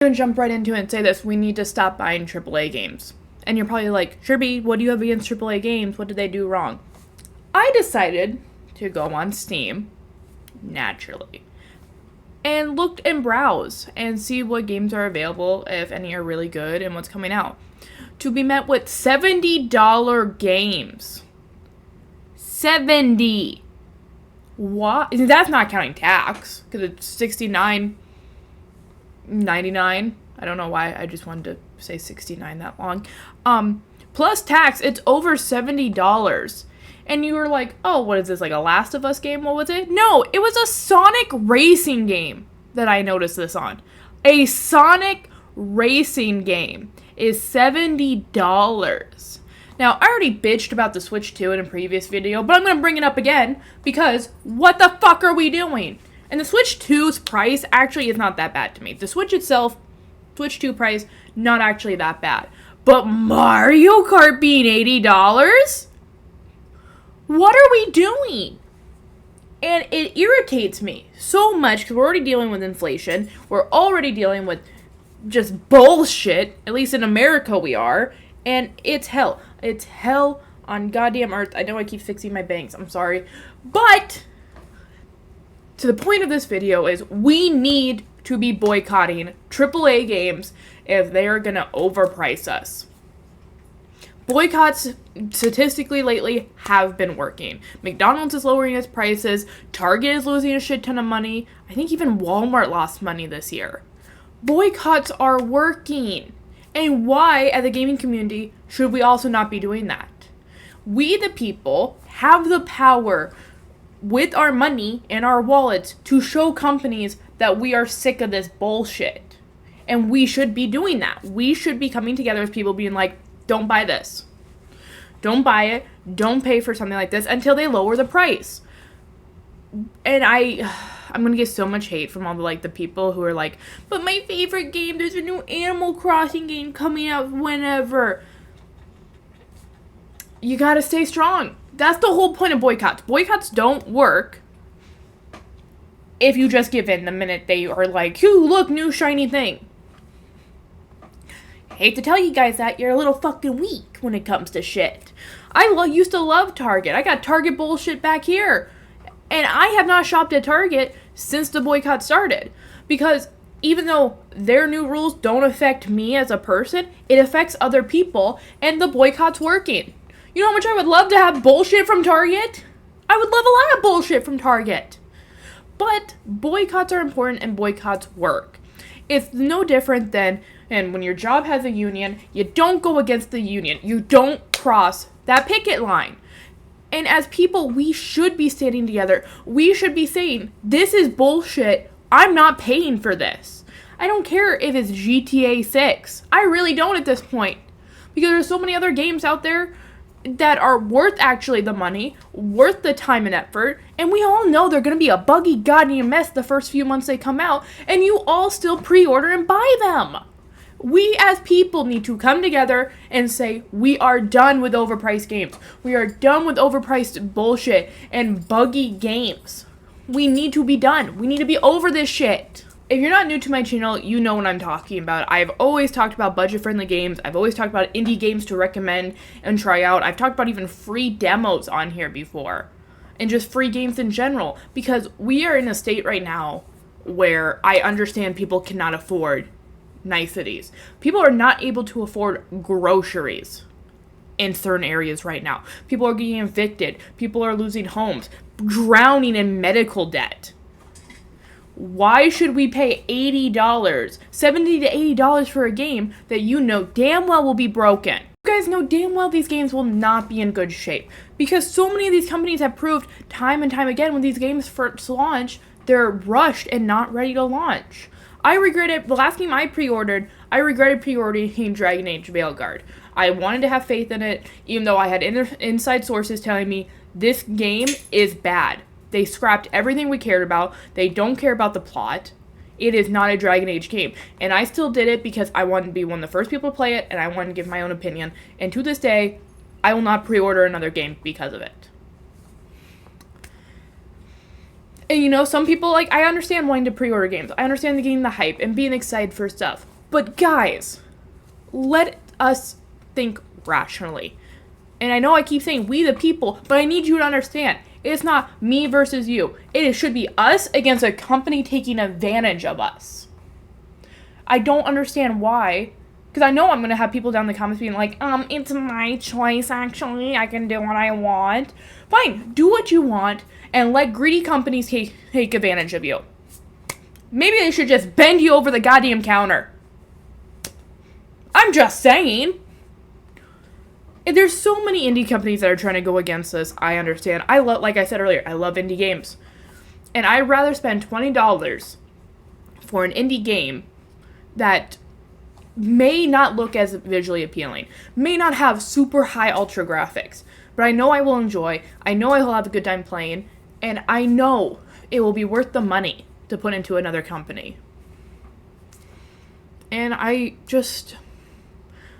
Gonna jump right into it and say this: we need to stop buying AAA games. And you're probably like, Sherby, what do you have against AAA games? What did they do wrong? I decided to go on Steam, naturally, and looked and browse and see what games are available, if any are really good, and what's coming out. To be met with $70 games. 70. What? That's not counting tax, because it's $69.99. I don't know why I just wanted to say 69 that long. Plus tax, it's over $70. And you were like, oh, what is this, like a Last of Us game? What was it? No, it was a Sonic racing game that I noticed this on. A Sonic racing game is $70. Now, I already bitched about the Switch 2 in a previous video, but I'm going to bring it up again, because what the fuck are we doing? And the Switch 2's price actually is not that bad to me. The Switch itself, Switch 2 price, not actually that bad. But Mario Kart being $80? What are we doing? And it irritates me so much, because we're already dealing with inflation. We're already dealing with just bullshit. At least in America we are. And it's hell. It's hell on goddamn earth. I know I keep fixing my bangs. I'm sorry. But to the point of this video is we need to be boycotting AAA games if they are going to overprice us. Boycotts, statistically lately, have been working. McDonald's is lowering its prices. Target is losing a shit ton of money. I think even Wal-Mart lost money this year. Boycotts are working. And why, as a gaming community, should we also not be doing that? We, the people, have the power with our money and our wallets to show companies that we are sick of this bullshit. And we should be doing that. We should be coming together as people being like, don't buy this. Don't buy it. Don't pay for something like this until they lower the price. And I'm going to get so much hate from all the people who are like, but my favorite game, there's a new Animal Crossing game coming out whenever. You got to stay strong. That's the whole point of boycotts. Boycotts don't work if you just give in the minute they are like, ooh, look, new shiny thing. Hate to tell you guys that, you're a little fucking weak when it comes to shit. I used to love Target. I got Target bullshit back here. And I have not shopped at Target since the boycott started. Because even though their new rules don't affect me as a person, it affects other people, and the boycott's working. You know how much I would love to have bullshit from Target? I would love a lot of bullshit from Target. But boycotts are important, and boycotts work. It's no different than, and when your job has a union, you don't go against the union. You don't cross that picket line. And as people, we should be standing together. We should be saying, this is bullshit. I'm not paying for this. I don't care if it's GTA 6. I really don't at this point. Because there's so many other games out there that are worth actually the money, worth the time and effort, and we all know they're going to be a buggy goddamn mess the first few months they come out, and you all still pre-order and buy them. We as people need to come together and say, we are done with overpriced games. We are done with overpriced bullshit and buggy games. We need to be done. We need to be over this shit. If you're not new to my channel, you know what I'm talking about. I've always talked about budget-friendly games. I've always talked about indie games to recommend and try out. I've talked about even free demos on here before. And just free games in general. Because we are in a state right now where I understand people cannot afford niceties. People are not able to afford groceries in certain areas right now. People are getting evicted. People are losing homes. Drowning in medical debt. Why should we pay $80, $70 to $80 for a game that you know damn well will be broken? You guys know damn well these games will not be in good shape. Because so many of these companies have proved time and time again when these games first launch, they're rushed and not ready to launch. I regretted, the last game I pre-ordered, I regretted pre-ordering Dragon Age Veilguard. I wanted to have faith in it, even though I had inside sources telling me this game is bad. They scrapped everything we cared about. They don't care about the plot. It is not a Dragon Age game. And I still did it because I wanted to be one of the first people to play it, and I wanted to give my own opinion. And to this day, I will not pre-order another game because of it. And, you know, some people, like, I understand wanting to pre-order games. I understand getting the hype and being excited for stuff. But, guys, let us think rationally. And I know I keep saying we the people, but I need you to understand. It's not me versus you. It should be us against a company taking advantage of us. I don't understand why. Because I know I'm going to have people down in the comments being like, it's my choice, actually. I can do what I want. Fine, do what you want and let greedy companies take advantage of you. Maybe they should just bend you over the goddamn counter. I'm just saying. And there's so many indie companies that are trying to go against this. I understand. Like I said earlier, I love indie games. And I'd rather spend $20 for an indie game that may not look as visually appealing, may not have super high ultra graphics, but I know I will enjoy, I know I will have a good time playing, and I know it will be worth the money to put into another company. And I just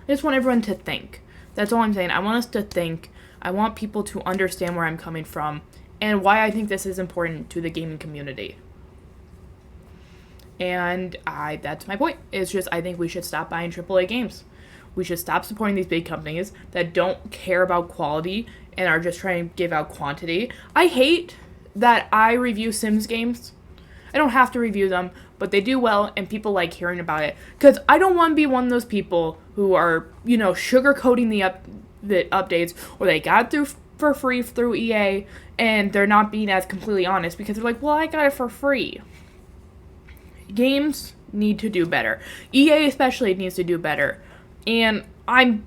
want everyone to think. That's all I'm saying. I want us to think. I want people to understand where I'm coming from and why I think this is important to the gaming community. And that's my point. It's just, I think we should stop buying AAA games. We should stop supporting these big companies that don't care about quality and are just trying to give out quantity. I hate that I review Sims games. I don't have to review them, but they do well and people like hearing about it. Because I don't want to be one of those people who are, you know, sugarcoating the updates, or they got it through for free through EA and they're not being as completely honest because they're like, well, I got it for free. Games need to do better. EA especially needs to do better. And I'm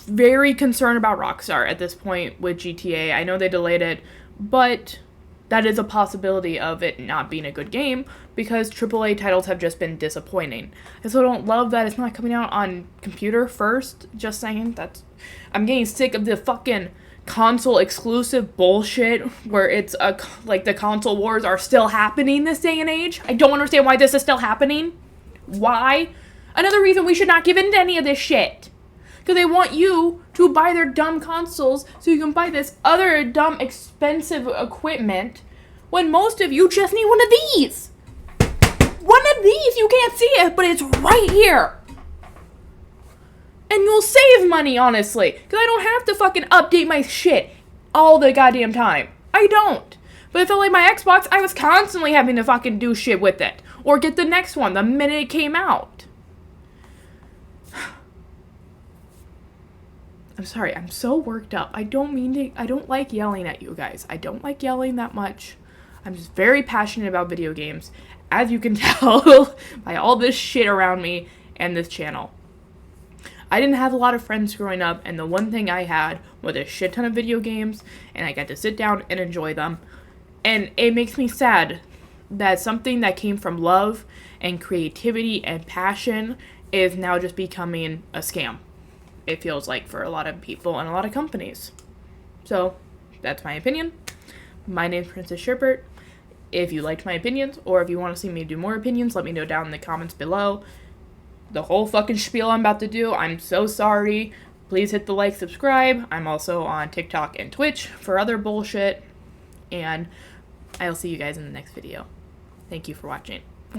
very concerned about Rockstar at this point with GTA. I know they delayed it, but that is a possibility of it not being a good game because AAA titles have just been disappointing. I still don't love that it's not coming out on computer first. Just saying, I'm getting sick of the fucking console exclusive bullshit where it's like the console wars are still happening this day and age. I don't understand why this is still happening. Why? Another reason we should not give in to any of this shit. Because they want you to buy their dumb consoles so you can buy this other dumb expensive equipment when most of you just need one of these. One of these, you can't see it, but it's right here. And you'll save money, honestly. Because I don't have to fucking update my shit all the goddamn time. I don't. But I felt like my Xbox, I was constantly having to fucking do shit with it. Or get the next one the minute it came out. I'm sorry, I'm so worked up. I don't like yelling at you guys. I don't like yelling that much. I'm just very passionate about video games. As you can tell by all this shit around me and this channel. I didn't have a lot of friends growing up, and the one thing I had was a shit ton of video games, and I got to sit down and enjoy them. And it makes me sad that something that came from love and creativity and passion is now just becoming a scam. It feels like for a lot of people and a lot of companies. So, that's my opinion. My name's Princess Sherbert. If you liked my opinions, or if you want to see me do more opinions, let me know down in the comments below. The whole fucking spiel I'm about to do, I'm so sorry. Please hit the like, subscribe. I'm also on TikTok and Twitch for other bullshit. And I'll see you guys in the next video. Thank you for watching.